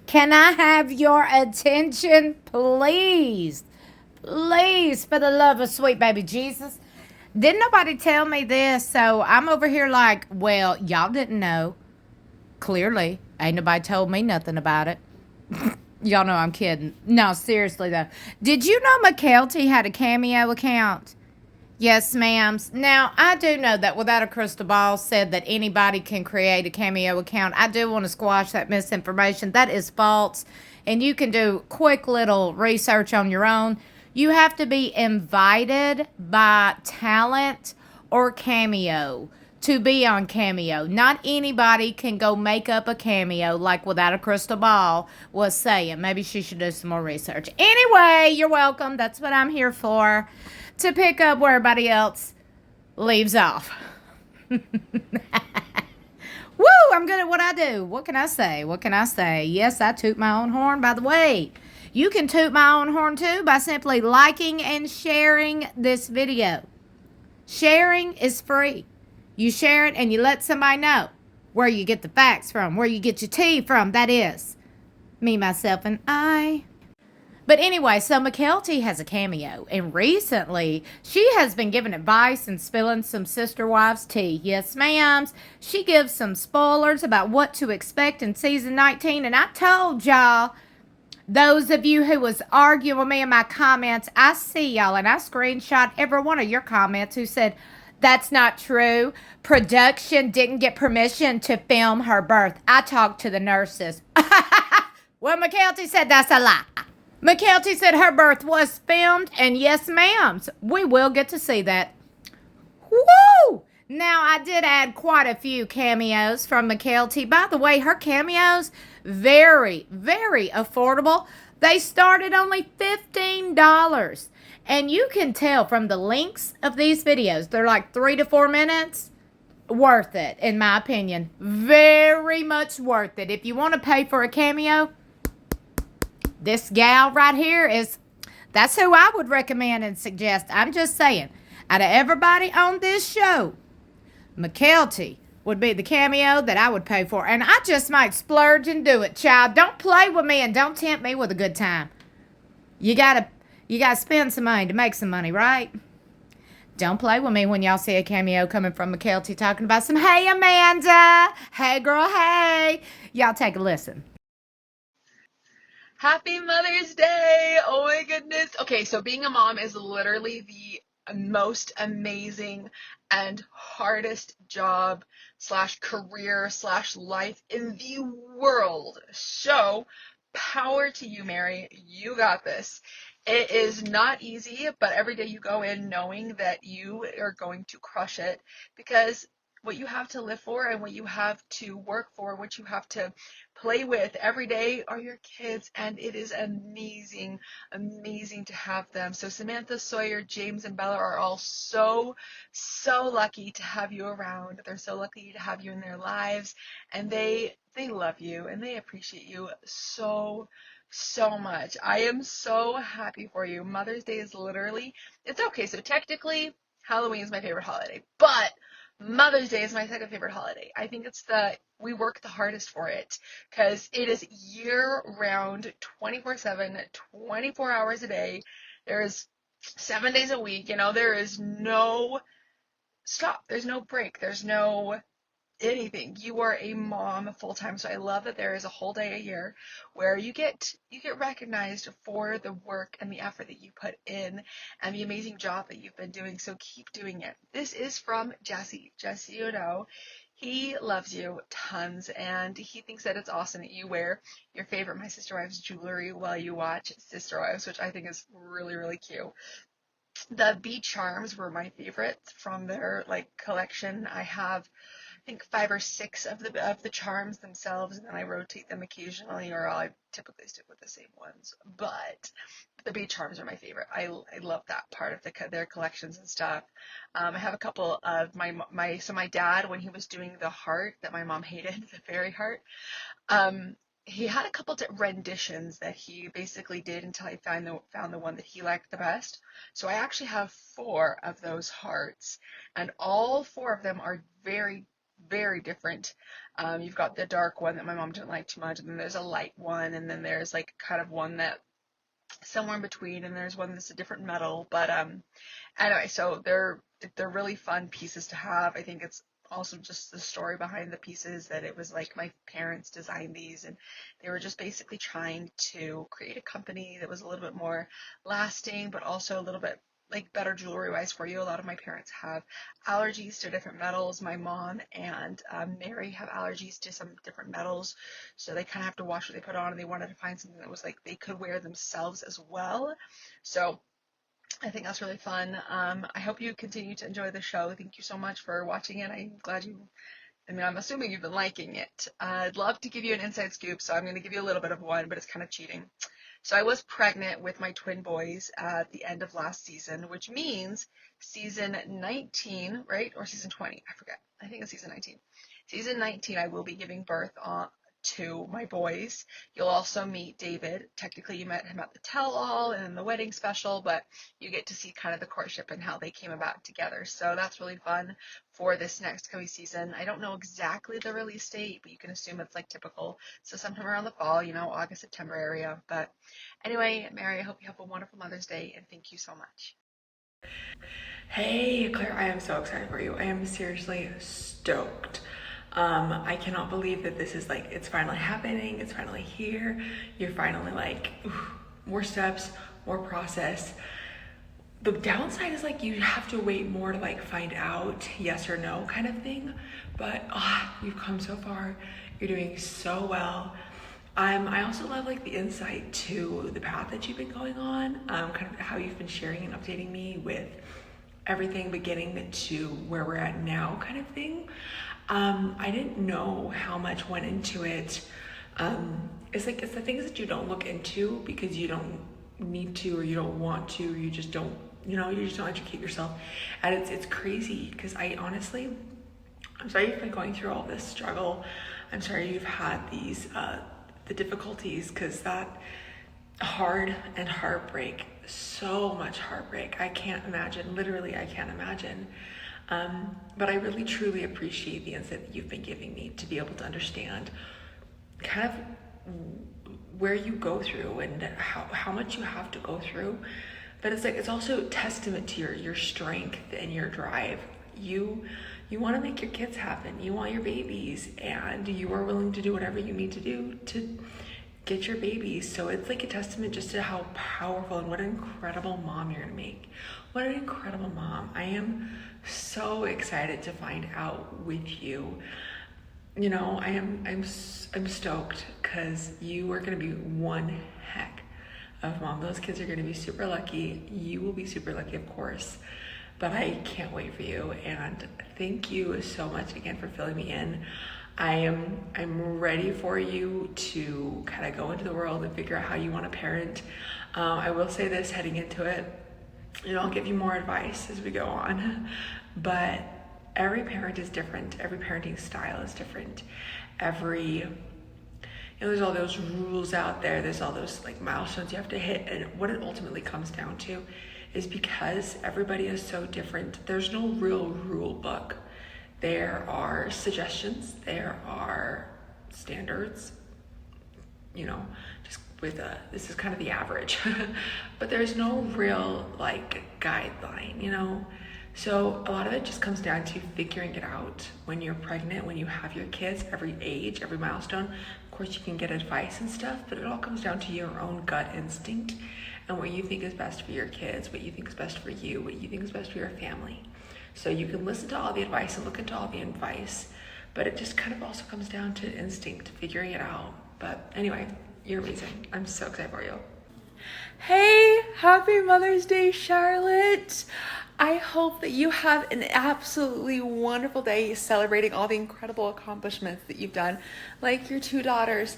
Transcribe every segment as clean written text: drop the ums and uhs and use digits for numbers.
Can I have your attention, please? Please, for the love of sweet baby Jesus. Didn't nobody tell me this? So I'm over here like, well, y'all didn't know. Clearly. Ain't nobody told me nothing about it. Y'all know I'm kidding. No, seriously though. Did you know Mykelti had a Cameo account? Yes, ma'ams. Now, I do know that Without a Crystal Ball said that anybody can create a Cameo account. I do want to squash that misinformation. That is false. And you can do quick little research on your own. You have to be invited by talent or Cameo to be on Cameo. Not anybody can go make up a Cameo like Without a Crystal Ball was saying. Maybe she should do some more research. Anyway, you're welcome. That's what I'm here for. To pick up where everybody else leaves off. Woo! I'm good at what I do. What can I say? What can I say? Yes, I toot my own horn. By the way, you can toot my own horn too by simply liking and sharing this video. Sharing is free. You share it and you let somebody know where you get the facts from, where you get your tea from. That is me, myself, and I. But anyway, so Mykelti has a Cameo, and recently she has been giving advice and spilling some sister wives tea. Yes, ma'ams. She gives some spoilers about what to expect in season 19, and I told y'all, those of you who was arguing with me in my comments, I see y'all, and I screenshot every one of your comments who said, that's not true. Production didn't get permission to film her birth. I talked to the nurses. Well, Mykelti said that's a lie. Mykelti said her birth was filmed, and yes, ma'ams, we will get to see that. Woo! Now, I did add quite a few cameos from Mykelti. By the way, her cameos, very, very affordable. They started only $15. And you can tell from the lengths of these videos, they're like 3 to 4 minutes. Worth it, in my opinion. Very much worth it. If you want to pay for a cameo, this gal right here that's who I would recommend and suggest. I'm just saying, out of everybody on this show, Mykelti would be the cameo that I would pay for. And I just might splurge and do it, child. Don't play with me and don't tempt me with a good time. You gotta spend some money to make some money, right? Don't play with me when y'all see a cameo coming from Mykelti talking about some, hey, Amanda. Hey, girl, hey. Y'all take a listen. Happy Mother's Day! Oh my goodness. Okay, so being a mom is literally the most amazing and hardest job slash career slash life in the world. So, power to you, Mary. You got this. It is not easy, but every day you go in knowing that you are going to crush it because what you have to live for and what you have to work for, what you have to play with every day are your kids, and it is amazing, amazing to have them. So Samantha, Sawyer, James, and Bella are all so, so lucky to have you around. They're so lucky to have you in their lives, and they love you, and they appreciate you so, so much. I am so happy for you. Mother's Day is literally, it's okay. So technically, Halloween is my favorite holiday, but Mother's Day is my second favorite holiday. I think we work the hardest for it because it is year round, 24/7, 24 hours a day. There's 7 days a week. There is no stop. There's no break. There's no anything. You are a mom full time. So I love that there is a whole day a year where you get recognized for the work and the effort that you put in and the amazing job that you've been doing. So keep doing it. This is from Jesse. Jesse, he loves you tons, and he thinks that it's awesome that you wear your favorite My Sister Wives jewelry while you watch Sister Wives, which I think is really, really cute. The bead charms were my favorites from their collection. I have think 5 or 6 of the charms themselves, and then I rotate them occasionally, or I typically stick with the same ones. But the bead charms are my favorite. I love that part of their collections and stuff. I have a couple of my dad, when he was doing the heart that my mom hated, the fairy heart. He had a couple renditions that he basically did until I found the one that he liked the best. So I actually have 4 of those hearts, and all 4 of them are very, very different. You've got the dark one that my mom didn't like too much, and then there's a light one, and then there's like kind of one that somewhere in between, and there's one that's a different metal. But anyway, so they're really fun pieces to have. I think it's also just the story behind the pieces, that it was like my parents designed these, and they were just basically trying to create a company that was a little bit more lasting, but also a little bit like better jewelry wise for you. A lot of my parents have allergies to different metals. My mom and Mary have allergies to some different metals, so they kind of have to watch what they put on, and they wanted to find something that was like they could wear themselves as well. So I think that's really fun. I hope you continue to enjoy the show. Thank you so much for watching it. I'm glad I'm assuming you've been liking it. I'd love to give you an inside scoop, so I'm going to give you a little bit of one, but it's kind of cheating. So I was pregnant with my twin boys at the end of last season, which means season 19, right? Or season 20, I forget. I think it's season 19. Season 19, I will be giving birth to my boys. You'll also meet David. Technically, you met him at the tell-all and in the wedding special, but you get to see kind of the courtship and how they came about together. So that's really fun for this next coming season. I don't know exactly the release date, but you can assume it's like typical. So sometime around the fall, August, September area. But anyway, Mary, I hope you have a wonderful Mother's Day, and thank you so much. Hey, Claire, I am so excited for you. I am seriously stoked. I cannot believe that this is like, it's finally happening. It's finally here. You're finally like, more steps, more process. The downside is like, you have to wait more to like find out yes or no kind of thing. But you've come so far. You're doing so well. I also love like the insight to the path that you've been going on, kind of how you've been sharing and updating me with everything beginning to where we're at now kind of thing. I didn't know how much went into it. It's the things that you don't look into because you don't need to, or you don't want to, or you just don't educate yourself. And it's crazy because I'm sorry you've been going through all this struggle. I'm sorry you've had these, the difficulties, because that hard and heartbreak, so much heartbreak. I can't imagine, literally I can't imagine. But I really truly appreciate the insight that you've been giving me to be able to understand kind of where you go through and how much you have to go through. But it's also testament to your strength and your drive. You want to make your kids happen. You want your babies, and you are willing to do whatever you need to do to get your babies. So it's like a testament just to how powerful and what an incredible mom you're gonna make. What an incredible mom. I am so excited to find out with you. I'm stoked because you are gonna be one heck of mom. Those kids are gonna be super lucky. You will be super lucky, of course. But I can't wait for you, and thank you so much again for filling me in. I'm ready for you to kind of go into the world and figure out how you want to parent. I will say this heading into it, I'll give you more advice as we go on, but every parent is different. Every parenting style is different. There's all those rules out there. There's all those like milestones you have to hit. And what it ultimately comes down to is because everybody is so different, there's no real rule book. There are suggestions, there are standards, just with this is kind of the average, but there's no real like guideline, So a lot of it just comes down to figuring it out when you're pregnant, when you have your kids, every age, every milestone. Of course, you can get advice and stuff, but it all comes down to your own gut instinct and what you think is best for your kids, what you think is best for you, what you think is best for your family. So you can listen to all the advice and look into all the advice, but it just kind of also comes down to instinct, figuring it out. But anyway, you're amazing. I'm so excited for you. Hey, happy Mother's Day, Charlotte. I hope that you have an absolutely wonderful day celebrating all the incredible accomplishments that you've done, like your 2 daughters.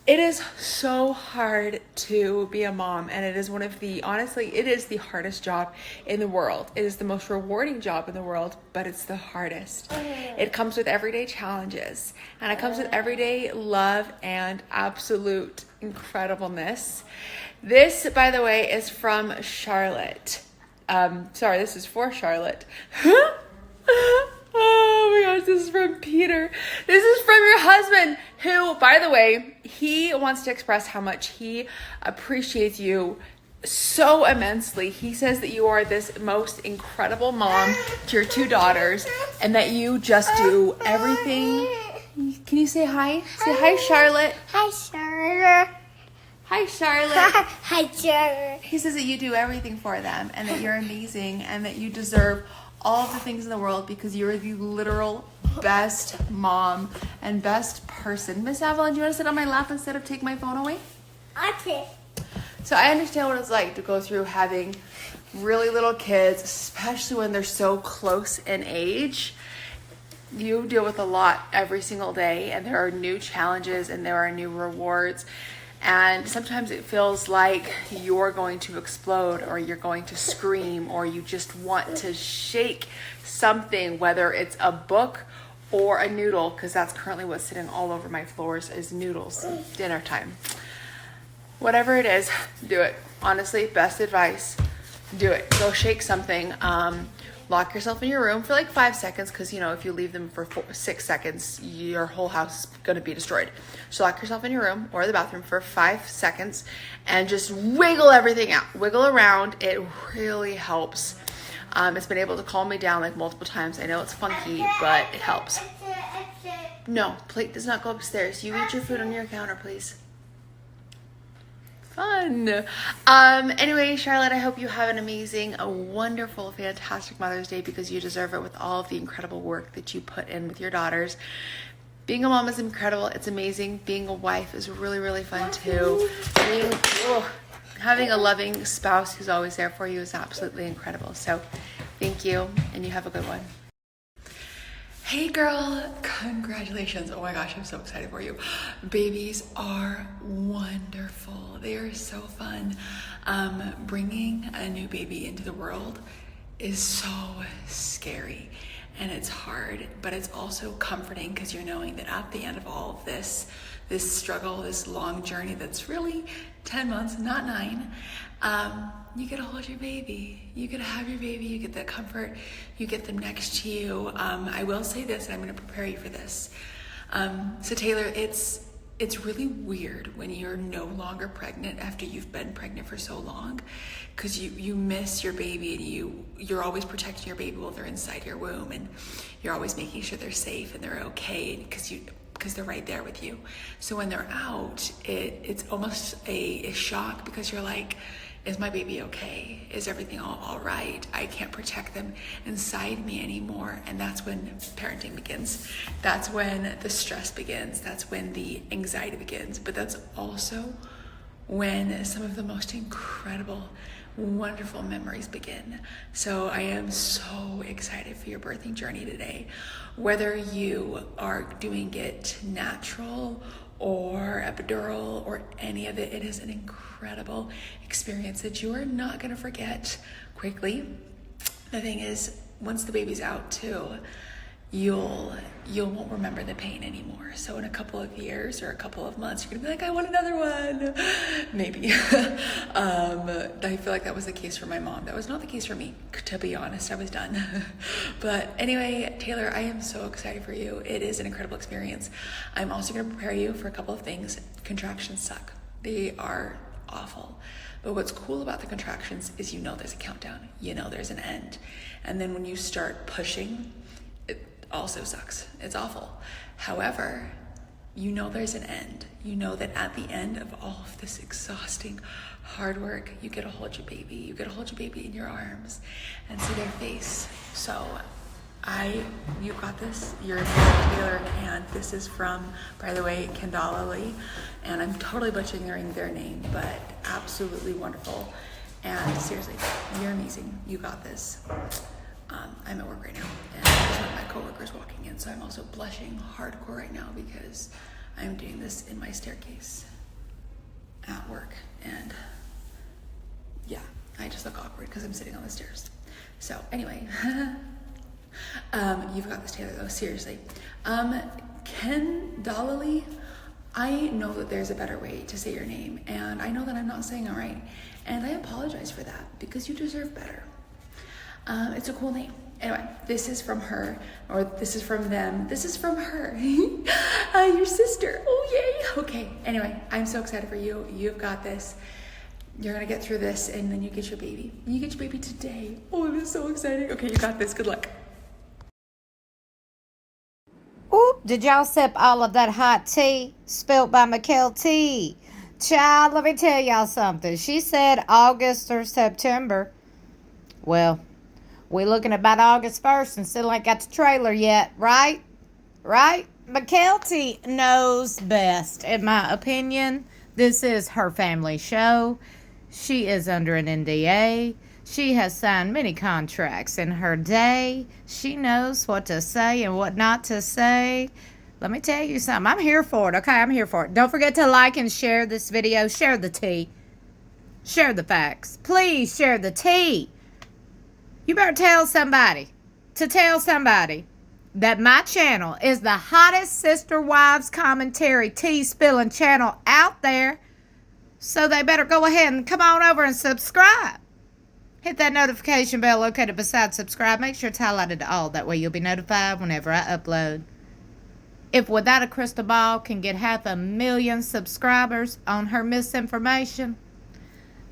It is so hard to be a mom, and it is it is the hardest job in the world. It is the most rewarding job in the world, but it's the hardest. It comes with everyday challenges, and it comes with everyday love and absolute incredibleness. This, by the way, is from Charlotte. This is for Charlotte. Oh my gosh, this is from Peter. This is from your husband, who, by the way, he wants to express how much he appreciates you so immensely. He says that you are this most incredible mom to your 2 daughters, and that you just do everything. Can you say hi? Say hi, Charlotte. Hi, Charlotte. Hi, Charlotte. Hi, Charlotte. He says that you do everything for them, and that you're amazing, and that you deserve all of the things in the world because you're the literal best mom and best person. Miss Avalon, do you want to sit on my lap instead of take my phone away? Okay. So I understand what it's like to go through having really little kids, especially when they're so close in age. You deal with a lot every single day, and there are new challenges and there are new rewards. And sometimes it feels like you're going to explode, or you're going to scream, or you just want to shake something, whether it's a book or a noodle, because that's currently what's sitting all over my floors is noodles. Dinner time. Whatever it is, do it. Honestly, best advice, do it. Go shake something. Lock yourself in your room for like 5 seconds, because you know if you leave them for 6 seconds, your whole house is going to be destroyed. So lock yourself in your room or the bathroom for 5 seconds and just wiggle everything out. Wiggle around. It really helps. It's been able to calm me down like multiple times. I know it's funky, but it helps. No, plate does not go upstairs. You eat your food on your counter, please. Fun. Anyway, Charlotte, I hope you have an amazing, a wonderful, fantastic Mother's Day, because you deserve it with all of the incredible work that you put in with your daughters. Being a mom is incredible. It's amazing. Being a wife is really, really fun too. Having a loving spouse who's always there for you is absolutely incredible. So thank you, and you have a good one. Hey girl, congratulations. Oh my gosh, I'm so excited for you. Babies are wonderful. They are so fun. Bringing a new baby into the world is so scary, and it's hard, but it's also comforting, because you're knowing that at the end of all of this struggle, this long journey that's really 10 months, not 9, you get to hold your baby. You get to have your baby. You get that comfort. You get them next to you. I will say this, and I'm going to prepare you for this. So Taylor, it's really weird when you're no longer pregnant after you've been pregnant for so long, because you miss your baby, and you're always protecting your baby while they're inside your womb, and you're always making sure they're safe and they're okay, because they're right there with you. So when they're out, it's almost a shock, because you're like, is my baby okay? Is everything all right? I can't protect them inside me anymore. And that's when parenting begins. That's when the stress begins. That's when the anxiety begins. But that's also when some of the most incredible, wonderful memories begin. So I am so excited for your birthing journey today. Whether you are doing it natural or epidural or any of it, it is an incredible experience that you are not going to forget quickly. The thing is, once the baby's out too, you won't remember the pain anymore. So in a couple of years or a couple of months, you're gonna be like, I want another one. Maybe. I feel like that was the case for my mom. That was not the case for me, to be honest. I was done. But anyway, Taylor, I am so excited for you. It is an incredible experience. I'm also gonna prepare you for a couple of things. Contractions suck. They are awful. But what's cool about the contractions is there's a countdown. There's an end. And then when you start pushing, also sucks. It's awful. However, there's an end. That at the end of all of this exhausting hard work, you get to hold your baby. You get to hold your baby in your arms and see their face. So you got this. You're Taylor, and this is from, by the way, Kendalali, and I'm totally butchering their name, but absolutely wonderful. And seriously, you're amazing. You got this. I'm at work right now, and there's one of my coworkers walking in, so I'm also blushing hardcore right now because I'm doing this in my staircase at work, and yeah, I just look awkward because I'm sitting on the stairs. So anyway, you've got this, Taylor, though, seriously. Ken Dalali, I know that there's a better way to say your name, and I know that I'm not saying it right, and I apologize for that because you deserve better. It's a cool name, Anyway, this is from her, or this is from them. This is from her. Your sister. Oh, yay. Okay. Anyway, I'm so excited for you. You've got this. You're going to get through this, and then you get your baby. You get your baby today. Oh, this is so exciting. Okay, you got this. Good luck. Ooh, did y'all sip all of that hot tea spilt by Mykelti? Child, let me tell y'all something. She said August or September. Well, we looking at about August 1st and still ain't got the trailer yet, right? Right? Mykelti knows best, in my opinion. This is her family show. She is under an NDA. She has signed many contracts in her day. She knows what to say and what not to say. Let me tell you something. I'm here for it, okay? I'm here for it. Don't forget to like and share this video. Share the tea. Share the facts. Please share the tea. You better tell somebody that my channel is the hottest Sister Wives commentary tea spilling channel out there. So they better go ahead and come on over and subscribe. Hit that notification bell located beside subscribe. Make sure it's highlighted to all. That way you'll be notified whenever I upload. If Without a Crystal Ball can get 500,000 subscribers on her misinformation,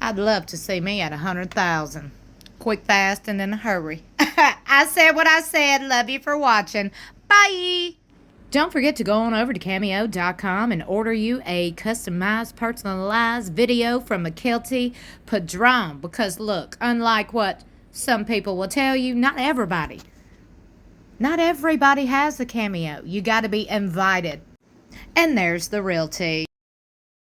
I'd love to see me at 100,000. Quick, fast, and in a hurry. I said what I said. Love you for watching. Bye. Don't forget to go on over to CAMEO.com and order you a customized, personalized video from Mykelti Padron. Because look, unlike what some people will tell you, not everybody has a CAMEO. You got to be invited. And there's the real tea.